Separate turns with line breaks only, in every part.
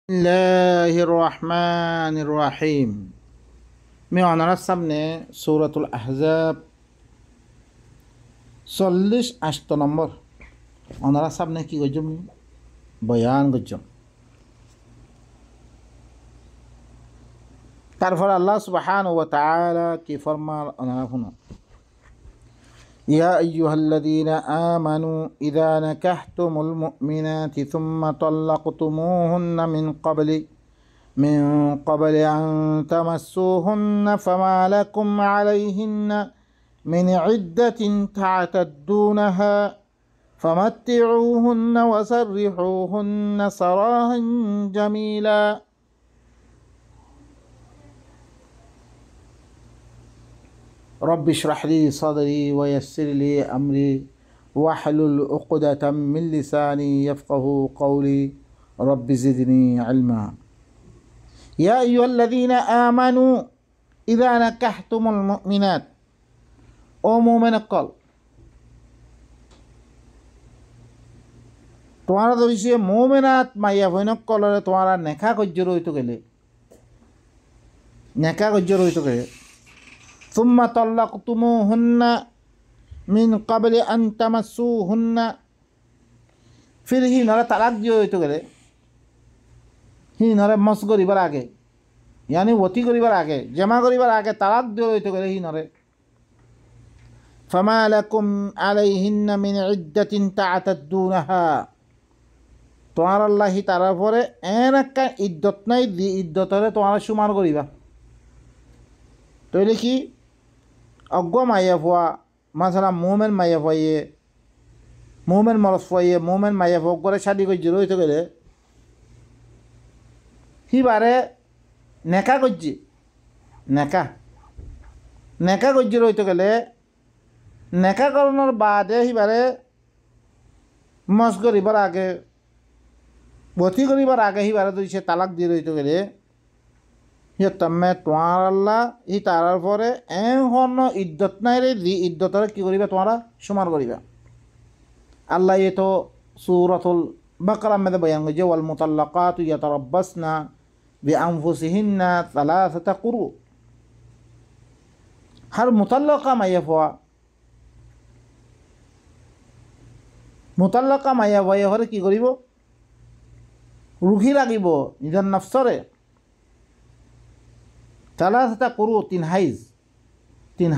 বিসমিল্লাহির রহমানির রহিম। আমি ওনার সামনে সূরাতুল আহজাব 40 নম্বর ওনার সামনে কি করছম বয়ান করছম। তারপর আল্লাহ সুবহানাহু ওয়া তাআলা কি ফরমান ওনারা শুনো। ইয়া আইয়ুহাল্লাযীনা আমানু ইযা নাকাহতুমুল মুমিনাতি সুম্মা তাল্লাকতুমুহুন্না من قبل أن تمسوهن فما لكم عليهن من عدة تعتدونها فمتعوهن وسرحوهن سراحا جميلا. رب اشرح لي صدري ويسر لي أمري واحلل عقدة من لساني يفقه قولي رب زدني علما. يا أيها الذين آمنوا إذا نكحتم المؤمنات ও মুমিন কল তোমারা ধরিছে মুমিনাত মাইয়া বইনক কলরে তোমারা নেখা কজ্জর হইতো গেলে সুম্মা তাল্লাকতুমুহুন্না মিন ক্বাবলি আন তামাসসুহুন্না ফির হি নরে তালাক দিয়ে হইতো গেলে হি নরে মস করিবার আগে ইয়ানি ওতি করিবার আগে জমা করিবার আগে তালাক দিয়ে হইতো গেলে হি নরে ফামা লাকুম আলাইহিন্না মিন ইদ্দাতিন তা'তাদ্দুনাহা তোমার আল্লাহ তার পরে এন একটা ইদ্যত নাই দি ইদ্যতরে তোমার সুমার করিবা। তইলে কি অজ্ঞ মাইয়া ফুয়া মাসালা মুমেন মাইয়া ফুয়াইয়ে মুমেন মরস ফুয়াইয়ে মুমেন মাইয়া ফুয়া করে শাদি করছে রইতে গেলে সিবারে নেকা করছে নেকা করছে রইতে গেলে নেকা করানোর বাদে সিবারে মস করিবার আগে বতি করিবার আগে সিবারে দিছে তালাক দিয়ে রইতে গেলে তমে তোমার আল্লাহ ই তারার পরে এখন ইদ্যত নাই রে দি ইদ্যতরে কি করিবা তোমরা সমান করিবা। আল্লাহ এ তো সূরাতুল বাকারা মধ্যে বয়ান করছে ওয়াল মুতাল্লাকাতু ইয়াতারাব্বাসনা বিআনফুসিহিন্না সালাসাতা কুরু। হার মুতাল্লাকা মাইয়া ফুয়া হরে কি করিব রুখি রাখিব নিজের নফসরে সালাসাতা কুরু তিন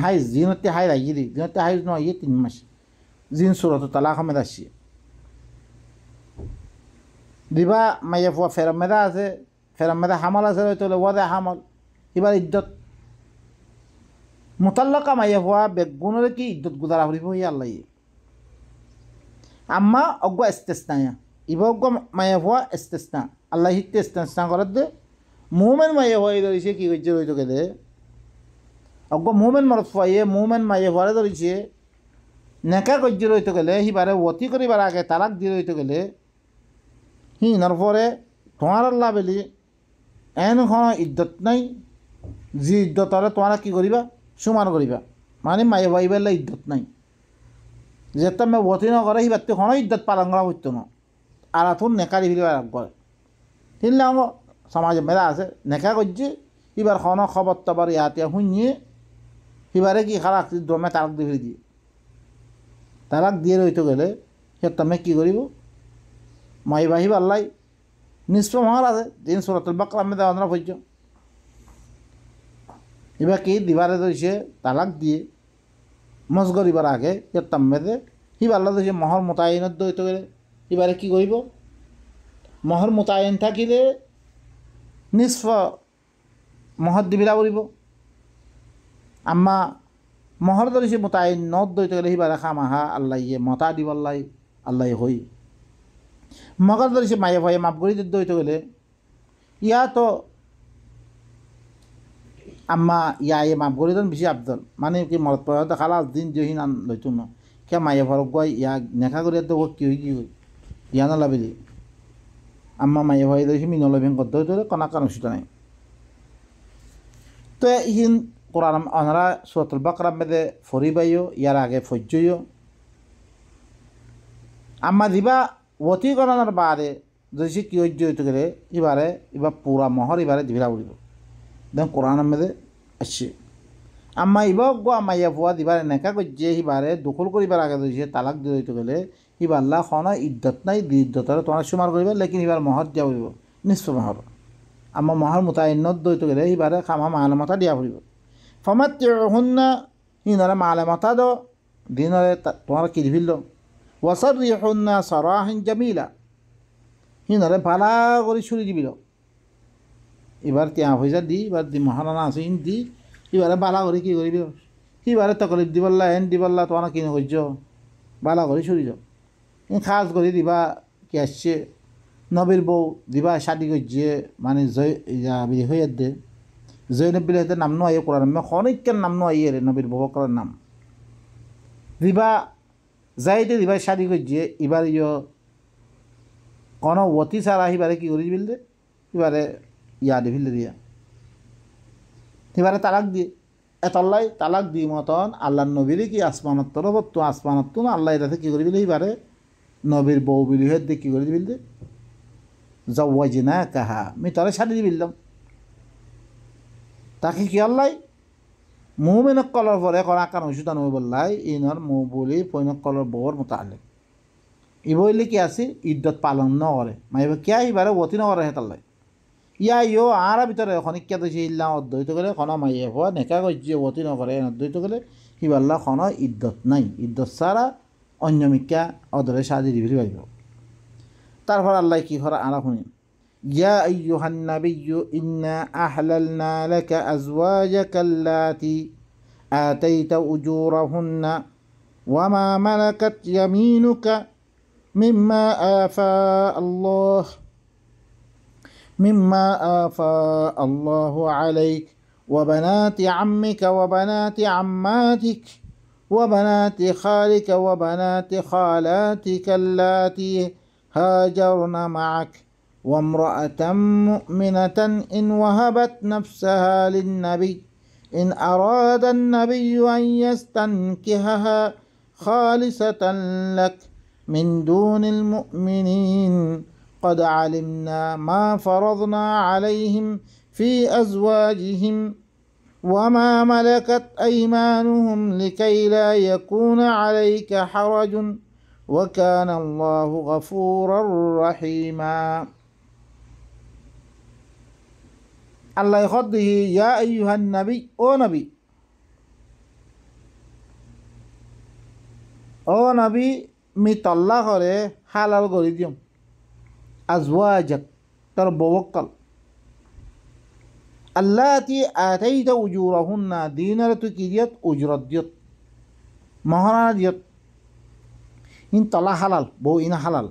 হাইজ জিনতে হাইজ আইরি জিনতে হাইজ নয় 3 মাস জিন সূরাতুত তালাক মে আসছে দিবা মাইয়া ফুয়া ফেরাম মেদা আছে ফেরাম মেদা হামাল আছে হয়তো ওয়াদে হামাল এবার ইদ্যত মুতাল্লাকা মাইয়া ফুয়া বেগুনের কি ইদ্যত গুজারা হরিব হই আল্লাহ আম্মা অজ্ঞ ইস্তেসনা ইবা অজ্ঞ মাইয়া ফুয়া ইস্তেসনা আল্লাহ হিতে ইস্তেসনা করে দে মুমেন মাইয়া ফুয়া ধরিছে কি করছে রইতো গেলে অজ্ঞ মুমেন মরত ফুয়াইয়ে মুমেন মাইয়া ফুয়ারে ধরিছে নেকা করছে রইতো গেলে সিবারে অতি করিবার আগে তালাক দিয়ে রইতো গেলে হি নরপরে তোমার আল্লাহ বেলি এন কোনো ইদ্যত নাই যে ইদ্যতরে তোমরা কি করিবা সমান করিবা মানে মাইয়া ভাইবেলা ইদ্যত নাই যেটা আমি অতি নকরে সিবার তো কোনো ইদ্যত পালন করা হইতো না আর এখন নেকারি ফিরিবার করে তিনলে আমার সমাজে মেলা আছে নেকা করছে এবার কোনো খবর টবর ইয়াতে শুনিয়ে সিবারে কি খারাপ দমে তালাক দিয়ে ফিরে দিয়ে তালাক দিয়ে রইতে গেলে সে তুমি কী করিব মাই বাহিব আল্লাহ নিষ্প মহার আছে দিন সূরাতুল বাকারা মধ্যে আমরা পড়ছ এবার কি দিবারে ধরেছে তালাক দিয়ে মস করিবার আগে তাম মেদে সিবার আল্লাহ ধরেছে মহর মোতায়েনত দইতে গেলে এবারে কী করিব মহর মোতায়েন থাকিলে নিষ্প মহর দিবিলা করিব আম্মা মহর ধরেছে মোতায়েন নত দইতে গেলে সিবারে খামাহা আল্লাহ ইয়ে মতা দিব আল্লাহ হই মগর ধরেছে মায়ে ভাইয়ে মাপ করি দইতে গেলে ইয়া তো আম্মা ইয়ে মাপ করি দেন বেশি আবদল মানে কি মরত পড়া খালাস দিন জহিন আন লইতো না কে মায়ে ভরক গাই ইয়া নেখা করে তো কি হই ইয়া না লাভিলি আম্মা মায়ে ভাই ধরেছে মিনলভেন করতে হইতে কনা কারণ সেটা নাই তো ইহিন কোরআন ওনারা সূরাতুল বাকারা মধ্যে ফরিবাইও ইয়ার আগে ফজ্জইও আম্মা দিবা অতি গণনার বাদে যদি কি হইতে গেলে এবারে এবার পুরা মহর এবারে দিবিরা উড়িব দেন কোরআনের মধ্যে আসছে আম্মা ইবাক গো আম্মা ইয়া ফুয়া দিবারে নেকা করছে হিবারে দখল করিবার আগে দিয়েছে তালাক দিয়ে হইতে গেলে হিবাল্লা খন ইদ্যত নাই ইদ্যতরে তোমার সুমার করিবে লেকিন হিবার মহর দিয়া উড়িব নিঃস্ব মহর আম্মা মহর মোতায়নত দইতে গেলে হিবারে খামা মালে মাথা দিয়া ফুরিব ফমাত হুন্না হিনরে মালে মাথা দো দিনরে তোমার কি দিবিল ওয়াসর হুন্না সরাহিন জামিলা হিনরে ভালা করে ছুরি দিবিল এবার তিয়া পয়সা দি এবার দি মহারানা আছে দি এবারে বালা করে কী করিবি সিবারে তকলিফ দিবল্লা হেন দিবল্লা তোমার কিনে করছ বালা করে ছুরি যাও খাস করে দিবা কি আসছে নবীর বউ দিবা শাদি করছে মানে জয় বিধি হয়ে দে জৈনব বিলে নাম নো আইয়ে কোরআন অনেকের নাম নো আইয়ে রে নবীর বউকরের নাম দিবা যাইতে দিবা শাদি করছে এবার কোনো অতি ছাড়া এবারে কী করি দিবিল দে এবারে ইয়া দিবিল দিয়া এবারে তালাক দিয়ে এতল্লাই তালাক দিয়ে মতন আল্লাহ নবীরে কি আসমানত তরফ তো আসমানত তো আল্লাহ এটাতে কী করে দিলে এবারে নবীর বউ বিলি হয়ে দিয়ে কী করে দিবিল দে যাওয়াজি না কাহা আমি তারে সারি দিবিলাম তাকে কি আল্লাহ মুমিনক কলর পরে এখন আকার ওষুধ নবী বললাই ইনর মৌ বলি পৈনক কলর বউর মতো আলে ই বললে কি আছে ইদ্যত পালন ন করে মাইবা কিয়া এবারে অতি ন করে হেতাল্লাই ইয়া ইয়ো আর ভিতরে খনিকা তো ইল্লা অদ্বৈত গেলে খন মাইয়ে হওয়া নেকা গজ্যে অতি নকরে অদ্বৈত গেলে সিবাল্লা খন ইদ্যত নাই ইদ্যত ছাড়া অন্য মিকা অদরে সাজি দিবি পাইব তারপর আল্লাহ কি করে আরা শুনি ইয়া আইয়ুহান নাবিয়্যু ইন্না আহলালনা লাকা আজওয়াজাকা আল্লাতী আতাইতা উজুরাহুন্না ওয়া মা মালাকাত ইয়ামিনুকা মিম্মা আফা আল্লাহ مما آفاء الله عليك وبنات عمك وبنات عماتك وبنات خالك وبنات خالاتك اللاتي هاجرن معك وامرأة مؤمنة إن وهبت نفسها للنبي إن أراد النبي أن يستنكحها خالصة لك من دون المؤمنين قد علمنا ما فرضنا عليهم في أزواجهم وما ملكت أيمانهم لكي لا يكون عليك حرج وكان الله غفورا رحيما الله يخضه يا أيها النبي أو نبي مطلع করে হালাল করে দিও আজওয়াজাক তার বওয়াক্কাল আল্লাতি আতাইতা উজুরাহুন্না দিনার তুই কি দিয়ত উজরত দিয়ত মহারানা দিয়ত ইন তলা হালাল বউ ইন হালাল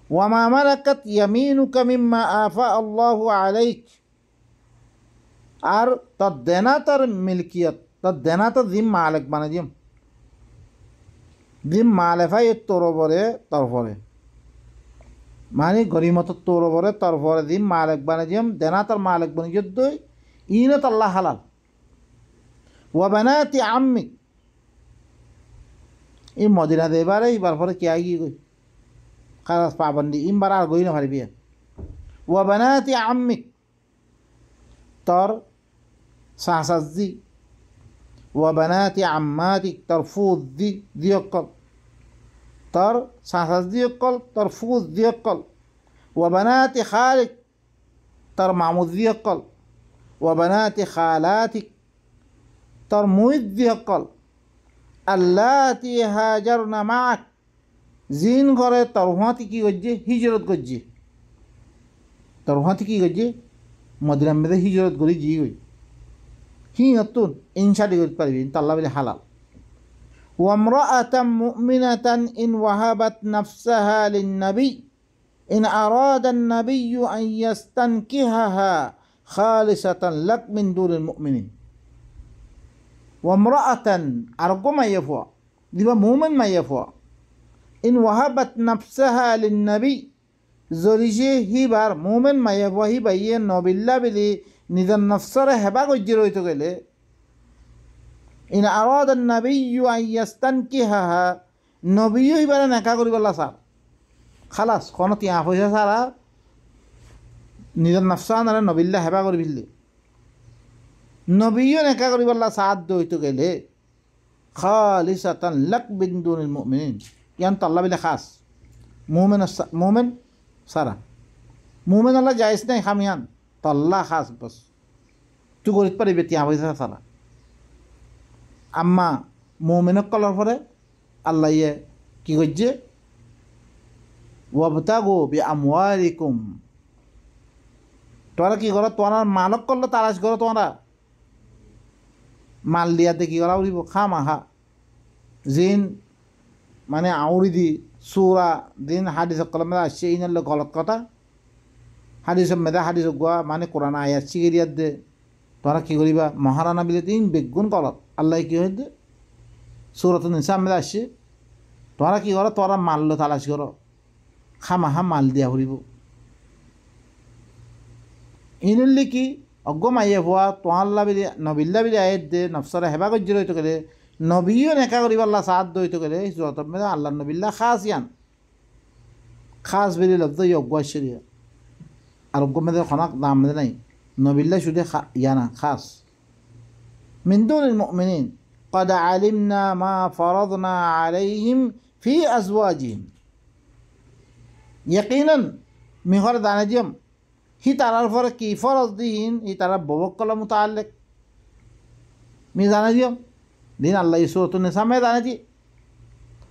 ওয়ামা মালাকাত ইয়ামিনুকা মিম্মা আফা আল্লাহু আলাইক আর তার দেনা তার মিলকিয়ত তার দেনা তার জিম মালেক বানা দিম জিম মালেফাই তোর পরে তারপরে মানে গরিমত তোর পরে তারপরে দিম মালেক বানা দিম দেনা তার মালেক বানি যদ্দ ইনত আল্লাহ হালাল ওয়া বানাতি আম্মিক এই মদিনা দেবারে এবার পরে কে আগিয়ে গই খারাস পাবন্দি ইমবার আর গই না পারবি ওয়া বানাতি আম্মিক তোর শাহসাজি ওয়া বানাতি আম্মাতিক তোর ফুদ দিয়কল তোর শাহসাজ দিয়কল তোর ফুদ দিয়কল ওয়া বানাতি খালিক তোর মামুদ দিয়কল ওয়া বানাতি খালাতিক তোর মুইদ দিয়কল আল্লাতি হাজারনা মাক জিন ঘরে তোর হুঁয়াতি কি করছে হিজরত করছে তোর হুঁয়াতি কি করছে মদিনা মেয়েদের হিজরত করি জি গই হি নতুন ইনসাদি করতে পারবি তাল্লা বলে হালাল ওয়ামরাআতাম মুমিনাতান ইন ওয়াহাবাত নাফসাহা লিন-নবী ইন আরাদা আন-নবিয়্যু আন ইয়াস্তানকিহাহা খালিসাতান লাক মিন দুনিল মুমিনিন ওয়ামরাআতান আরগো মাইয়াফুয়া দিবা মুমিন মাইয়াফুয়া ইন ওয়াহাবাত নাফসাহা লিন-নবী জরিজে হিবার মুমিন মাইয়াফুয়া হি বাইয়ে নবিল্লা বিলি নিজের নফসরে হেবা গজ্জি রইতে গেলে ইন আরাদা আন-নবিয়্যু আন ইয়াস্তানকিহাহা নবীও এবারে নেকা করিবলা স্যার খালাস কোনো তিয়া পয়সা ছাড়া নিজের নফসান আর নবিল্লা হেবা করে ফেললে নবীও নেকা করি বললা সাহায্য দইতে গেলে খালিসাতান লাক মিন দুনিল মুমিনিন ইয়ান তো আল্লাহ বিলে খাস মুমিন সারা মুমিন আল্লাহ জায়েজ নাই খামিয়ান তো আল্লাহ খাস বস তুই করিত পারিবে তিয়া পয়সা ছাড়া আম্মা মুমিনক কলার পরে আল্লাহ ইয়ে কি করছে ওয়াবতাগু বিআমওয়ালিকুম তোমরা কি করো তোমার মালক করলে তালাশ করো তোমরা মাল দিয়াতে কি করা উড়িব খামাহা জিন মানে আউরি দি সুরা দিন হাদিস কলম আসছে এই নাহলে গলত কথা হাদিস মেদা হাদিস গোয়া মানে কোরআন আয়াত শিগিরিয়াত দে তোমরা কি করিবা মহারানা বিলে দিন বেগুন গলত আল্লাহ কি হয়ে দে সুরত নিসা মেদা আসছে তোমরা কি করো তোমরা মারলো তালাশ করো খামাহা মাল দিয়া ফুরিব ইনুল্লি কি অজ্ঞ মাইয়ে ভুয়া তোয়াল্লা বিলি নবিল্লা বিলি আয়ের দে নফসরা হেবা গজ্য রইতে গেলে নবীও নেকা করিব আল্লাহ সাহায্য দইতে গেলে সুরত মেদা আল্লাহ নবিল্লা খাস ইয়ান খাস বিলি লব্ধ অজ্ঞ আশ্বরিয়া আর অজ্ঞ মেদে খনাক দাম মেদে নাই নবিল্লা শুধু ইয়ানা খাস মিন দুনিল মুমিনিন قد علمنا ما فرضنا عليهم في أزواجهم يقينا مهر دانجم هي ترى الفرق كي فرض دين هي ترى بوكل متعلق ميزانجم دين الله يسوع النساء ميزانجي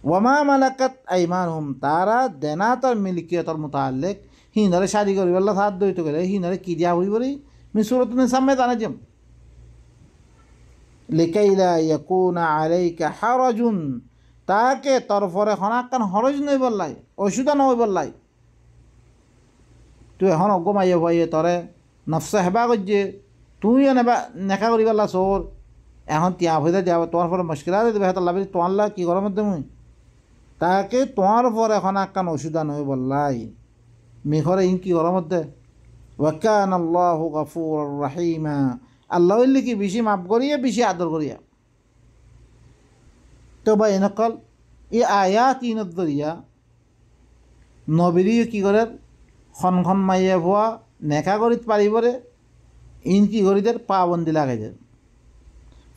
وما ملكت أيمانهم ترى دينات الملكية المتعلق هي نرى شادي كوري والله سات دوي تو كله هي نرى كي ديا هوري بري من سورة النساء ميزانجم لكي لا يكون عليك حرج তাকে তরফরে হনাকান হরজ নই বললাই অসুবিধা নয় বললাই তুই এখন অগমাইয়ে ভাইয়ে তরে নফসা হেবা করছে তুই নেবা নেকা করি পারলা সোর এখন তিয়া হয়ে যাব তোমার পরে মুশকিল আছে দেবে হাতে লাভি তোমার কি করার মধ্যে মুই তাকে তোমার পরে হনাকান অসুবিধা নয় বললাই মিঘরে ইন কি করার মধ্যে ওয়াকান আল্লাহ গফুর রাহিমা আল্লাহ কি বেশি মাফ করিয়া বেশি আদর করিয়া তো ভাই নকল এই আয়াত ইনত দরিয়া নবীরিও কি করে খন মাইয়া ভুয়া নেকা করিত পারিবরে ইন কি করিদের পাবন্দি লাগাই দেয়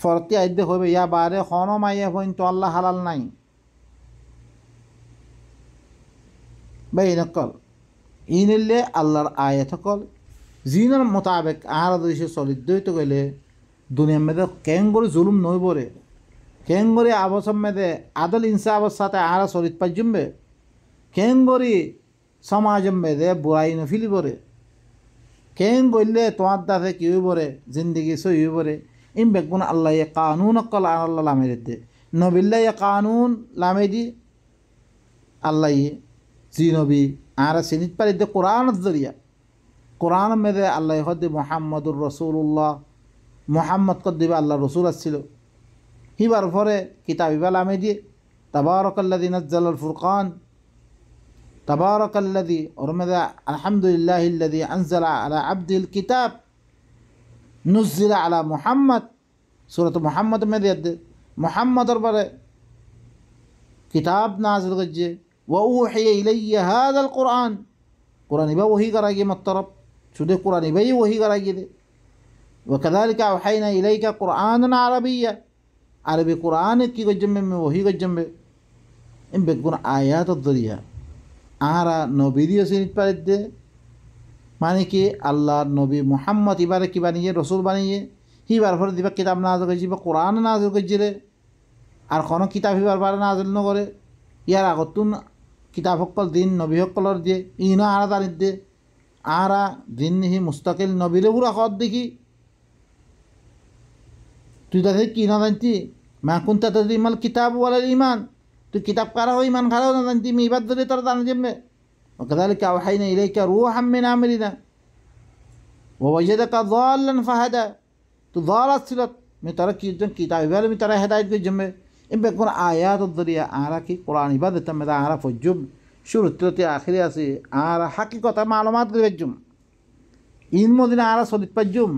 ফরতি আইদে হইবে ইয়া বারে খন মাইয়া হইন তো আল্লাহ হালাল নাই ভাই নকল ইনিলে আল্লাহর আয়াত সকল জিনের মোতাবেক আর দেশে চলিত তো গেলে দুনিয়ার মেয়েদে কেন করে জুলুম নই বরে কেন করে আবসম মেদে আদল ইনসাফের সাথে আর চলিত পাইজুমবে কেন করি সমাজম মেদে বুড়াই নফিলি বরে কেন করলে তোমার দাসে কি হইবরে জিন্দগি সই হইবরে ইম বেগুন আল্লাহ কানুন অকল আল্লাহ লামে দে নবিল্লা কানুন লামে দি আল্লাহ জি নবী আর চিনিত পারি দে কোরআনত জরিয়া কোরআন মেদে আল্লাহ হদ্দি মোহাম্মদুর রসুল্লাহ মোহাম্মদ কর দিবে আল্লাহ রসুল আসছিল হিবার পরে কিতাব ইবাল আমে দিয়ে তাবারাকাল্লাযী নাজ্জালাল ফুরকান তাবারাকাল্লাযী ওর মেদে আলহামদুলিল্লাহিল্লাযী আনজালা আলা আবদিল কিতাব নুজ্জিলা আলা মুহাম্মদ সূরাত মুহাম্মদ মেদে মুহাম্মদর পরে কিতাব নাজিল করছে ওয়া উহিয়া ইলাইয়া হাযাল কুরআন কুরআন ইবা ওহী করা গিয়ে মতরব শুধু কুরআন ইবাই ওহী করা গিয়ে ওয়া কাযালিকা আওহাইনা ইলাইকা কুরআনান আরাবিয়্যা আরবি কুরআন কি গজমে মে ওহী গজমে ইম বেগুন আয়াত দরিয়া আরা নবীরিও সিনিত পারে দে মানে কি আল্লাহ নবী মুহাম্মদ ইবারে কি বানিয়ে রসুল বানিয়ে হিবার পরে দিবা কিতাব নাজিল করছি বা কোরআন নাজিল করছিলে আর কোনো কিতাব হিবার বারে নাজিল নকরে ইয়ার আগতুন কিতাব সকল দিন নবী সকলের দিয়ে ইনো আরা দানিত দে আরা দিন হি মুস্তাকিল নবীরে পুরা কত দেখি তুই তাতে কি না জানতি মা কুনতা তাদিমাল কিতাব ওয়ালাল ঈমান তুই কিতাব কারাও ঈমান কারাও না জানতি মি ইবাদ ধরে তোর জানা যাবে وكذلك أوحينا إليك روحا من أمرنا ووجدك ضالا فهدى تضالت سلط من ترك كتاب بل من ترى هداية الجمع إن بيكون آيات الضرية عارك قرآن إبادة تمدا عارف الجم شروط تلتي آخرية سي عارا حقيقة معلومات غير الجم إن مدينة عارا صديق بالجم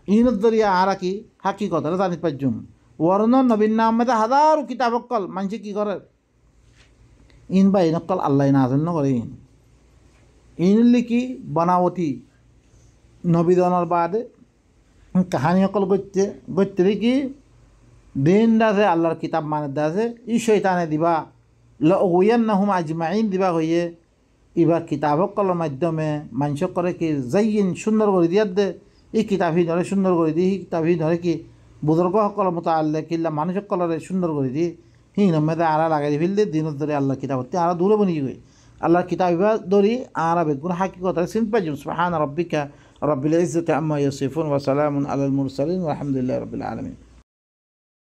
إن الضرية عارك حقيقة رزانت بالجم ورنون نبينا مدى هزار كتاب القل منشي كي قرر ইন বা ইনকল আল্লাহ নাজিল নকরে ইনলি কি বানাবতী নবীদনের বাদে কাহানি অকল গত্যে কি দিন দাসে আল্লাহর কিতাব মানে দাসে ই শৈতানে দিবা লগুয়ান নাহুম আজমাইন দিবা হইয়ে এবার কিতাব অকলের মাধ্যমে মানুষ করে কি যাইন সুন্দর করে দিয়ার দে এই কিতাবি ধরে সুন্দর করে দি এই কিতাবি ধরে কি বুজুর্গ সকলের মতো আল্লাহ কিল্লা মানুষ সকলের সুন্দর করে দি নমেদে আড়া লাগাই ফেললে দিনত ধরে আল্লাহ কিতাব আরো দূরে বনি গই আল্লাহর কিতাব ধরি আর বেগুন হাকিকত সিম্পল সুবহান রাব্বিকা রব্বিল ইজ্জাতি আম্মা ইয়াসিফুন ওয়া সালামুন আলাল মুরসালিন ওয়া আলহামদুলিল্লাহি রাব্বিল আলামিন।